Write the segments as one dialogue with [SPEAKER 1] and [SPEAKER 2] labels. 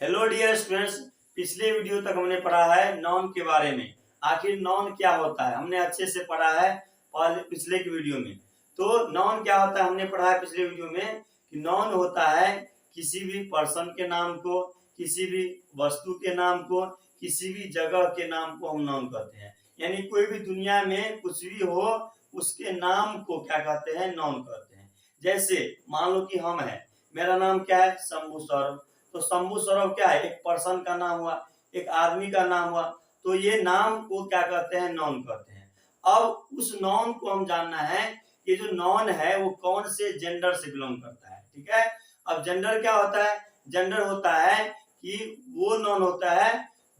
[SPEAKER 1] Hello dear students. पिछले video तक हमने पढ़ा है नॉन के बारे में। आखिर नॉन क्या होता है हमने अच्छे से पढ़ा है पिछले की वीडियो में। तो नॉन क्या होता है हमने पढ़ा है पिछले वीडियो में कि नॉन होता है किसी भी पर्सन के नाम को, किसी भी वस्तु के नाम को, किसी भी जगह के नाम को हम नॉन कहते हैं। यानी कोई भी दुनिया में कुछ भी हो उसके नाम को क्या कहते हैं, नॉन कहते हैं। जैसे मान लो कि हम है, मेरा नाम क्या है, शंभू सौरभ। तो शंभू सौरभ क्या है, एक पर्सन का नाम हुआ, एक आदमी का नाम हुआ। तो ये नाम को क्या कहते हैं, नॉन कहते हैं। अब उस नॉन को हम जानना है कि जो नॉन है वो कौन से जेंडर से बिलोंग करता है। ठीक है। अब जेंडर क्या होता है, जेंडर होता है कि वो नॉन होता है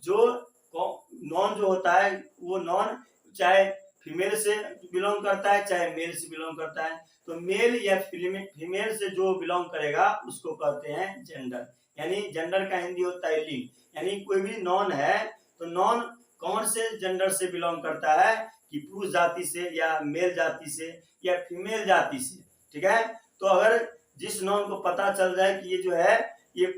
[SPEAKER 1] जो नॉन जो होता है वो नॉन चाहे फीमेल से बिलोंग करता है चाहे मेल से बिलोंग करता है। तो मेल या फीमेल से जो बिलोंग करेगा उसको कहते हैं जेंडर। यानी जेंडर का हिंदी होता है लिंग। यानी कोई भी नॉन है तो नॉन कौन से जेंडर से बिलोंग करता है कि पुरुष जाति से या मेल जाति से या फीमेल जाति से। ठीक है। तो अगर जिस नॉन को पता चल जाए कि ये जो है ये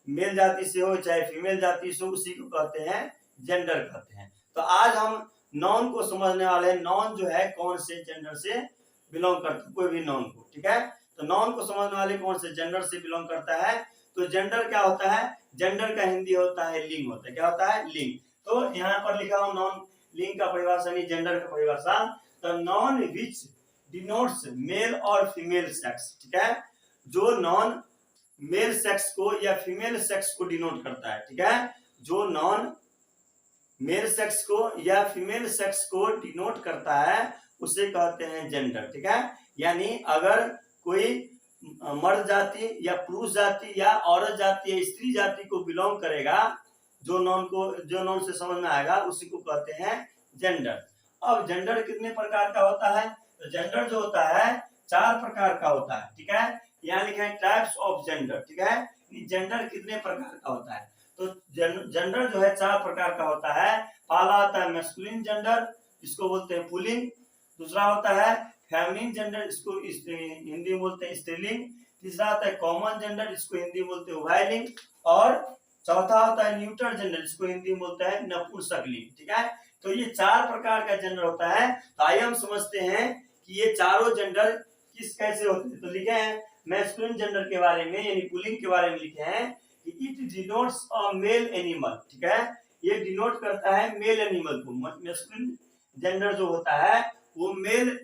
[SPEAKER 1] मेल जाति से हो चाहे फीमेल जाति से हो, उसी को कहते हैं जेंडर कहते हैं। तो आज हम नॉन को समझने वाले हैं, नॉन जो है कौन से जेंडर से बिलोंग करता है, कोई भी नॉन को। ठीक है। तो नॉन को समझने वाले कौन से जेंडर से बिलोंग करता है। तो जेंडर क्या होता है, जेंडर का हिंदी होता है लिंग होता है। क्या होता है, लिंग। तो यहाँ पर लिखा हुआ नॉन लिंग का परिभाषा नहीं जेंडर का परिभाषा। तो नॉन विच डिनोट्स मेल और फीमेल सेक्स। ठीक है। जो नॉन मेल सेक्स को या फीमेल सेक्स को डिनोट करता है। ठीक है। जो नॉन मेल सेक्स को या फीमेल सेक्स को डिनोट करता है उसे कहते हैं जेंडर। ठीक है। यानी अगर कोई मर्द जाति या पुरुष जाति या औरत जाति या स्त्री जाति को बिलोंग करेगा, जो नॉन से समझ में आएगा उसी को कहते हैं जेंडर। अब जेंडर कितने प्रकार का होता है, तो जेंडर जो होता है 4 प्रकार का होता है। ठीक है। यहाँ लिखा है टाइप्स ऑफ जेंडर। ठीक है। जेंडर कितने प्रकार का होता है, तो जेंडर जो है 4 प्रकार का होता है। पहला होता है मैस्कुलिन जेंडर, इसको बोलते हैं पुल्लिंग। दूसरा होता है फेमिनिन जेंडर, इसको हिंदी में बोलते हैं स्त्रीलिंग। तीसरा होता है कॉमन जेंडर, इसको हिंदी में बोलते हैं उभयलिंग। और चौथा होता है न्यूट्रल जेंडर, इसको हिंदी में बोलते हैं नपुंसकलिंग। ठीक है। तो ये 4 प्रकार का जेंडर होता है। तो आइए हम समझते हैं कि ये चारों जेंडर किस कैसे होते हैं। तो लिखे हैं मैस्कुलिन जेंडर के बारे में यानी पुल्लिंग के बारे में लिखे हैं कि it denotes a male animal. ठीक है। ये डिनोट करता है मेल एनिमल को। मैस्कुलिन जेंडर जो होता है वो मेल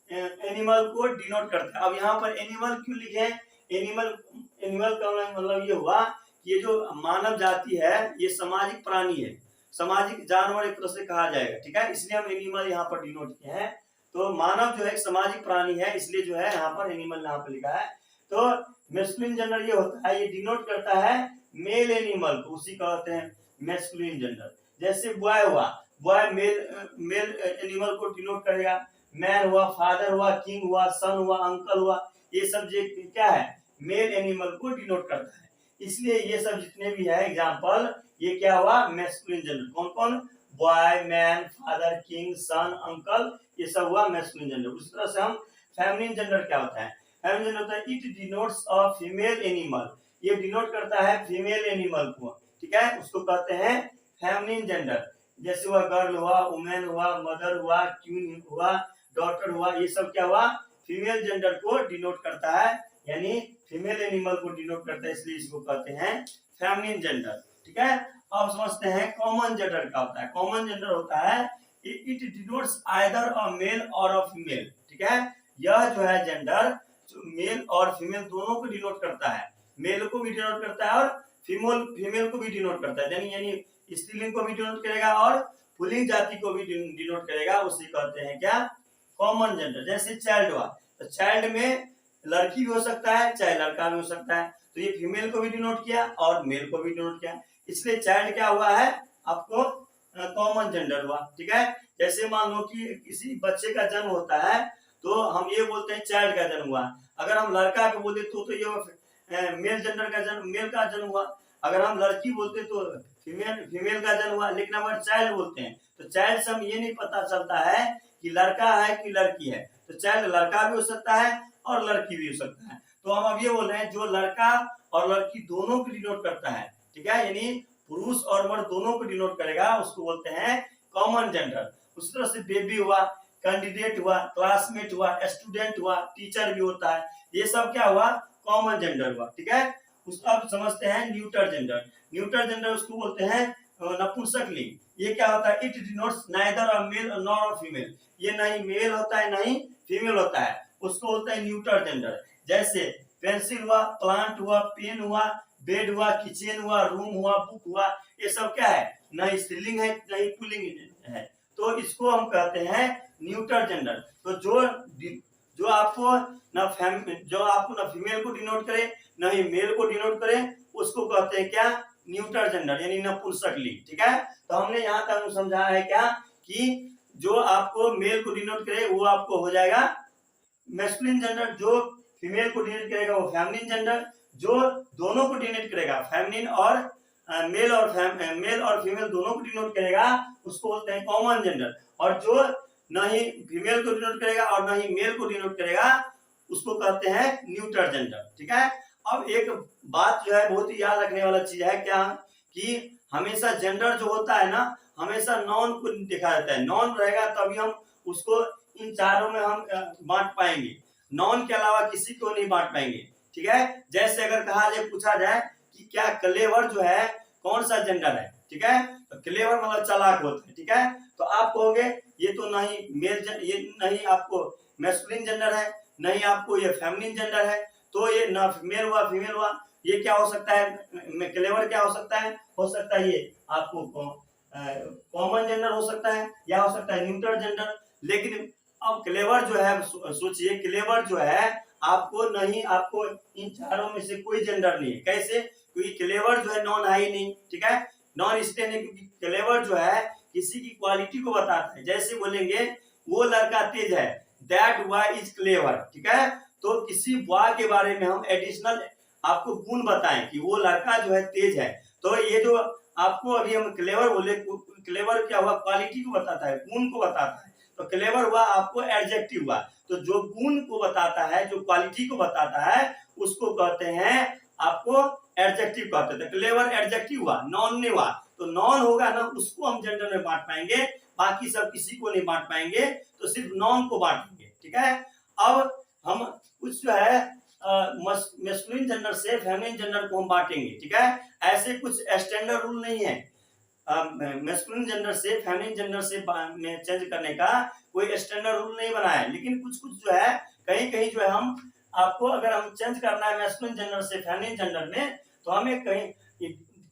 [SPEAKER 1] एनिमल को डिनोट करता है। अब यहाँ पर एनिमल क्यों लिखे हैं, एनिमल का मतलब ये हुआ कि ये जो मानव जाति है ये सामाजिक प्राणी है, सामाजिक जानवर एक तरह से कहा जाएगा। ठीक है। इसलिए हम एनिमल यहाँ पर डिनोट किए हैं। तो मानव जो है सामाजिक प्राणी है, इसलिए जो है यहाँ पर एनिमल यहाँ पर लिखा है। तो मैस्कुलिन जेंडर ये होता है, ये डिनोट करता है मेल एनिमल को, उसी कहते हैं मैस्कुलिन जेंडर। जैसे बॉय हुआ, बॉय मेल एनिमल को डिनोट करेगा। मैन हुआ, फादर हुआ, किंग हुआ, सन हुआ, अंकल हुआ, ये सब जो क्या है मेल एनिमल को डिनोट करता है। इसलिए ये सब जितने भी है एग्जांपल, ये क्या हुआ मैस्कुलिन जेंडर। कौन कौन, बॉय, मैन, फादर, किंग, सन, अंकल, ये सब हुआ मैस्कुलिन जेंडर। उसी तरह से हम फेमिनिन जेंडर क्या होता है, फेमिनिन जेंडर होता है it denotes a female animal, ये डिनोट करता है फीमेल एनिमल को। ठीक है। उसको कहते हैं फेमिनिन जेंडर। जैसे हुआ गर्ल हुआ, वुमेन हुआ, मदर हुआ, क्वीन हुआ, डॉटर हुआ, ये सब क्या हुआ फीमेल जेंडर को डिनोट करता है, यानी फीमेल एनिमल को डिनोट करता है, इसलिए इसको कहते हैं फेमिनिन जेंडर। ठीक है। अब समझते हैं कॉमन जेंडर क्या होता है। कॉमन जेंडर होता है it denotes either a male और अ फीमेल। ठीक है। यह जो है जेंडर मेल और फीमेल दोनों को डिनोट करता है, मेल को भी डिनोट करता है और फीमेल को भी डिनोट करता है, यानी स्त्रीलिंग को भी डिनोट करेगा और पुल्लिंग जाति को भी डिनोट करेगा, उसे कहते हैं क्या कॉमन जेंडर। जैसे चाइल्ड हुआ, तो चाइल्ड में लड़की भी हो सकता है चाहे लड़का भी हो सकता है, तो ये फीमेल को भी डिनोट किया और मेल को भी डिनोट किया, इसलिए चाइल्ड क्या हुआ है आपको कॉमन जेंडर हुआ। ठीक है। जैसे मान लो कि किसी बच्चे का जन्म होता है तो हम ये बोलते हैं चाइल्ड का जन्म हुआ। अगर हम लड़का को बोलते तो ये मेल जेंडर का जन्म, मेल का जन्म हुआ। अगर हम लड़की बोलते तो फीमेल का जन्म हुआ। लेकिन अगर चाइल्ड बोलते हैं तो चाइल्ड से हम ये नहीं पता चलता है कि लड़का है कि लड़की है, तो चाइल्ड लड़का भी हो सकता है और लड़की भी हो सकता है। तो हम अब ये बोल रहे हैं जो लड़का और लड़की दोनों को डिनोट करता है, ठीक है, यानी पुरुष और मर्द दोनों को डिनोट करेगा, उसको बोलते हैं कॉमन जेंडर। उसी तरह से बेबी हुआ, कैंडिडेट हुआ, क्लासमेट हुआ, स्टूडेंट हुआ, टीचर भी होता है, ये सब क्या हुआ, कॉमन जेंडर हुआ। ठीक है, उसको आप समझते हैं न्यूटर जेंडर। न्यूटर जेंडर उसको बोलते हैं नपुंसक लिंग। ये क्या होता है, it denotes neither a male nor a female, ये नहीं मेल होता है नहीं फीमेल होता है, उसको बोलते हैं न्यूटर जेंडर। जैसे पेंसिल हुआ, प्लांट हुआ, पेन हुआ, बेड हुआ, किचन हुआ, रूम हुआ, बुक हुआ, ये सब क्या है, नहीं स्त्रीलिंग है नहीं पुल्लिंग है, तो इसको हम कहते हैं न्यूटर जेंडर। तो जो आपको ना फीमेल को डिनोट करे न ही मेल को डिनोट करे, उसको कहते हैं क्या, न्यूटर जेंडर, यानी नपुंसक लिंग। ठीक है, तो हमने यहाँ तक समझा है क्या कि जो आपको मेल को डिनोट करे वो आपको हो जाएगा मैस्कुलिन जेंडर, जो फीमेल को डिनोट करेगा वो फेमिनिन जेंडर, जो दोनों को डिनोट करेगा फेमिनिन और मेल और फीमेल दोनों को डिनोट करेगा उसको बोलते हैं कॉमन जेंडर, और जो न ही फीमेल को डिनोट करेगा और न ही मेल को डिनोट करेगा उसको कहते हैं न्यूटर जेंडर। ठीक है, अब एक बात जो है बहुत ही याद रखने वाला चीज है क्या, कि हमेशा जेंडर जो होता है ना, हमेशा नॉन को देखा जाता है, नॉन रहेगा तभी हम उसको इन चारों में हम बांट पाएंगे, नॉन के अलावा किसी को नहीं बांट पाएंगे। ठीक है, जैसे अगर कहा जाए, पूछा जाए कि क्या क्लेवर जो है कौन सा जेंडर है, ठीक है, तो क्लेवर मतलब चालाक होता है। ठीक है, तो आप कहोगे ये तो नहीं ये नहीं आपको मैस्कुलिन जेंडर है, नहीं आपको ये फेमिनिन जेंडर है, तो ये ना मेल हुआ फीमेल हुआ, ये क्या हो सकता है, क्लेवर क्या हो सकता है ये आपको कॉमन जेंडर हो सकता है, या हो सकता है न्यूटर जेंडर। लेकिन अब क्लेवर जो है, सोचिए क्लेवर जो है आपको नहीं, आपको इन चारों में से कोई जेंडर नहीं है। कैसे, क्योंकि क्लेवर जो है नॉन है ही नहीं। ठीक है, नॉन इसलिए नहीं क्योंकि क्लेवर जो है किसी की क्वालिटी को बताता है। जैसे बोलेंगे वो लड़का तेज है, दैट बॉय इज क्लेवर। ठीक है, तो किसी बॉय के बारे में हम एडिशनल आपको गुण बताएं कि वो लड़का जो है तेज है, तो ये जो आपको अभी हम क्लेवर बोले, क्लेवर क्या हुआ, क्वालिटी को बताता है, गुण को बताता है, तो क्लेवर हुआ आपको एडजेक्टिव हुआ, तो जो गुण को बताता है, जो क्वालिटी को बताता है, उसको कहते हैं आपको एडजेक्टिव कहते हैं। तो क्लेवर एडजेक्टिव हुआ, नॉन नहीं हुआ, तो नॉन होगा ना उसको हम जेंडर में बांट पाएंगे, बाकी सब किसी को नहीं बांट पाएंगे, तो सिर्फ नॉन को बांटेंगे। ठीक है, अब हम कुछ जो है मैस्कुलिन जेंडर से फेमिनिन जेंडर को हम बांटेंगे। ठीक है, ऐसे कुछ स्टैंडर्ड रूल नहीं है मैस्कुलिन जेंडर से फेमिनिन जेंडर से में चेंज करने का, कोई स्टैंडर्ड रूल नहीं बनाया है। लेकिन कुछ कुछ जो है कहीं जो है हम आपको अगर हम चेंज करना है मैस्कुलिन जेंडर से फेमिनिन जेंडर में, तो हमें कहीं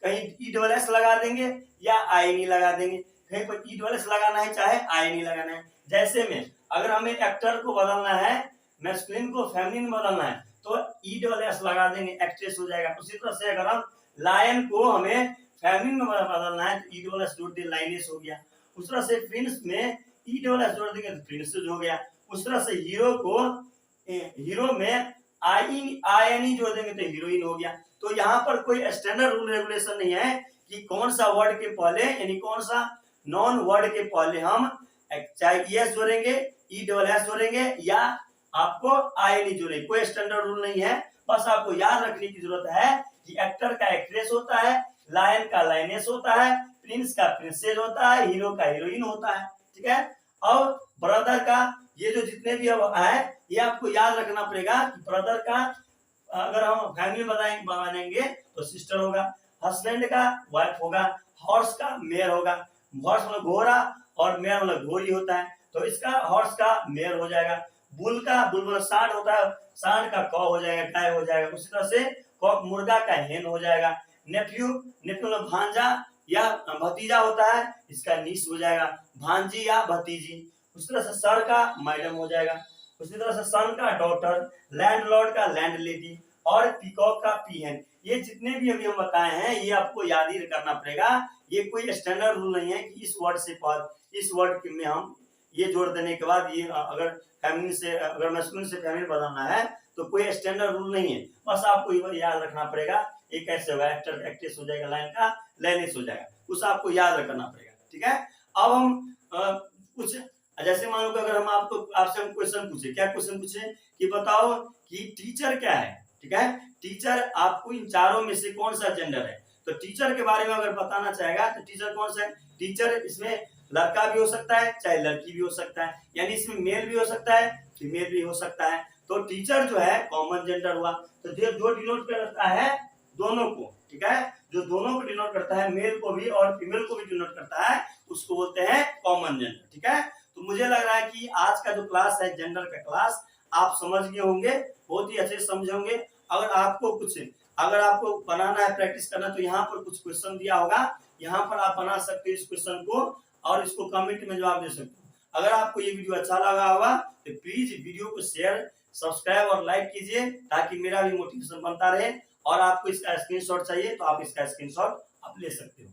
[SPEAKER 1] ESS लगा देंगे या INE लगा देंगे, कहीं पर ESS लगाना है चाहे INE लगाना है। जैसे में अगर हमें एक्टर को बदलना है, मैस्कुलिन को फेमिनिन बदलना है, तो ESS लगा देंगे, एक्ट्रेस हो जाएगा। उसी तरह से अगर हम लायन को हमें फेमिनिन में बदलना है तो ESS जोड़ दिए, लाइनेस हो गया। उस तरह से प्रिंस में ESS जोड़ देंगे तो प्रिंसेस हो गया। उस तरह से हीरो में INE जोड़ देंगे तो हीरोइन हो गया। तो यहाँ पर कोई स्टैंडर्ड रूल रेगुलेशन नहीं है कि कौन सा वर्ड के पहले, यानी कौन सा नॉन वर्ड के पहले हम चाहे ES जोड़ेंगे, ESS जोड़ेंगे या आपको INE जोड़ेंगे, कोई स्टैंडर्ड रूल नहीं है। बस आपको याद रखने की जरूरत है कि एक्टर का एक्ट्रेस होता है, लायन का लाइनेस होता है, प्रिंस का प्रिंसेस होता है, हीरो का हीरोइन होता है। ठीक है, और ब्रदर का ये जो जितने भी है ये आपको याद रखना पड़ेगा कि ब्रदर का अगर हम फैमिली बनाएंगे तो सिस्टर होगा, हस्बैंड का वाइफ होगा, हॉर्स का मेयर होगा, हॉर्स मतलब घोड़ा और मेयर मतलब घोड़ी होता है, तो इसका हॉर्स का मेयर हो जाएगा। बुल मतलब सांड होता है, सांड का कौ हो जाएगा, गाय हो जाएगा। उसी तरह से कॉक मुर्गा का हेन हो जाएगा। नेफ्यू मतलब भांजा या भतीजा होता है, इसका नीस हो जाएगा, भांजी या भतीजी। उसी तरह से सर का मैडम हो जाएगा। उसी तरह से सन का डॉटर, लैंडलॉर्ड का लैंड लेडी और पीकॉक का पीहन। ये जितने भी अभी हम बताए हैं ये आपको याद ही करना पड़ेगा। ये कोई स्टैंडर्ड रूल नहीं है कि इस वर्ड से इस वर्ड में हम ये जोड़ देने के बाद ये अगर फेमिनिन से अगर मैस्कुलिन से फेमिनिन बदलना है तो कोई स्टैंडर्ड रूल नहीं है। बस आपको याद रखना पड़ेगा एक कैसे होगा, एक्टर एक्ट्रेस हो जाएगा, लाइन का लाइनेस हो जाएगा, उस आपको याद रखना पड़ेगा। ठीक है, अब हम कुछ जैसे मान लो अगर हम आपसे हम क्वेश्चन पूछे, क्या क्वेश्चन पूछे कि बताओ कि टीचर क्या है। ठीक है, टीचर आपको इन चारों में से कौन सा जेंडर है, तो टीचर के बारे में अगर बताना चाहेगा तो टीचर कौन सा है? टीचर इसमें लड़का भी हो सकता है चाहे लड़की भी हो सकता है, यानी इसमें मेल भी हो सकता है फीमेल भी हो सकता है। तो टीचर जो है कॉमन जेंडर हुआ, तो जो डिनोट करता है दोनों को, ठीक है, जो दोनों को डिनोट करता है, मेल को भी और फीमेल को भी डिनोट करता है, उसको बोलते हैं कॉमन जेंडर, ठीक है। तो मुझे लग रहा है कि आज का जो क्लास है जेंडर का क्लास आप समझ गए होंगे, बहुत ही अच्छे से समझे होंगे। अगर आपको बनाना है, प्रैक्टिस करना, तो यहाँ पर कुछ क्वेश्चन दिया होगा, यहाँ पर आप बना सकते हो इस क्वेश्चन को और इसको कमेंट में जवाब दे सकते हो। अगर आपको ये वीडियो अच्छा लगा होगा तो प्लीज वीडियो को शेयर, सब्सक्राइब और लाइक कीजिए ताकि मेरा भी मोटिवेशन बनता रहे। और आपको इसका स्क्रीनशॉट चाहिए तो आप इसका स्क्रीनशॉट आप ले सकते हो।